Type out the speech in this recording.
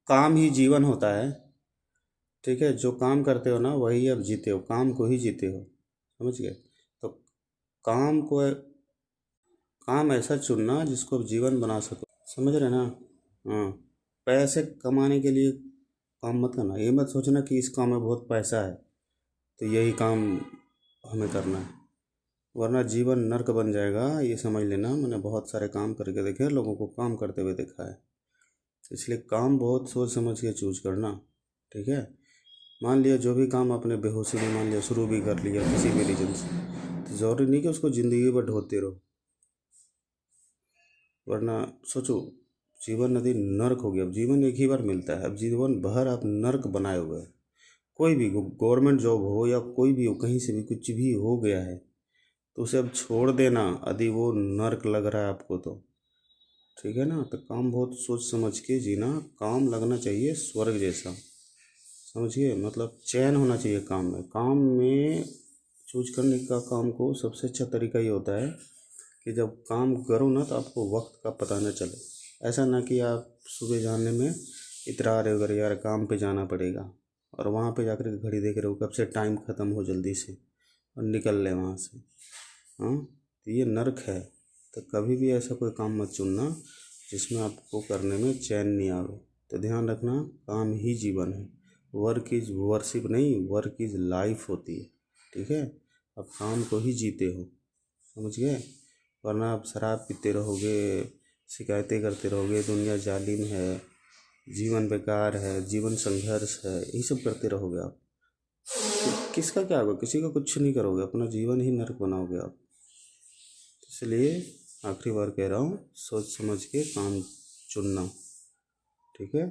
काम ही जीवन होता है। ठीक है, जो काम करते हो ना वही अब जीते हो, काम को ही जीते हो। समझ गए? तो काम को, काम ऐसा चुनना जिसको आप जीवन बना सको। समझ रहे ना? हाँ। पैसे कमाने के लिए काम मत करना, ये मत सोचना कि इस काम में बहुत पैसा है तो यही काम हमें करना है, वरना जीवन नर्क बन जाएगा। ये समझ लेना, मैंने बहुत सारे काम करके देखे हैं, लोगों को काम करते हुए देखा है। इसलिए काम बहुत सोच समझ के चूज करना। ठीक है? मान लिया जो भी काम आपने बेहोशी में मान लिया शुरू भी कर लिया किसी भी रीजन से, तो ज़रूरी नहीं कि उसको ज़िंदगी भर ढोते रहो, वरना सोचो जीवन नदी नर्क हो गया। अब जीवन एक ही बार मिलता है, अब जीवन भर आप नर्क बनाए हुए हैं। कोई भी गवर्नमेंट जॉब हो या कोई भी हो, कहीं से भी कुछ भी हो गया है तो उसे अब छोड़ देना यदि वो नर्क लग रहा है आपको तो। ठीक है ना? तो काम बहुत सोच समझ के जीना, काम लगना चाहिए स्वर्ग जैसा। समझिए, मतलब चैन होना चाहिए काम में। काम में चूज करने का काम को सबसे अच्छा तरीका ये होता है कि जब काम करो ना तो आपको वक्त का पता न चले। ऐसा ना कि आप सुबह जाने में इतरा रहे हो अगर यार काम पे जाना पड़ेगा, और वहाँ पे जाकर के घड़ी देख रहे हो कब से टाइम ख़त्म हो जल्दी से, और निकल ले वहाँ से। हाँ, तो ये नर्क है। तो कभी भी ऐसा कोई काम मत चुनना जिसमें आपको करने में चैन नहीं आवे। तो ध्यान रखना, काम ही जीवन है। वर्क इज़ वर्शिप नहीं, वर्क इज़ लाइफ होती है। ठीक है? अब काम को ही जीते हो। समझ गए? वरना आप शराब पीते रहोगे, शिकायतें करते रहोगे, दुनिया जालिम है, जीवन बेकार है, जीवन संघर्ष है, यही सब करते रहोगे आप। किसका क्या होगा? किसी का कुछ नहीं करोगे, अपना जीवन ही नर्क बनाओगे आप। इसलिए आखिरी बार कह रहा हूँ, सोच समझ के काम चुनना। ठीक है?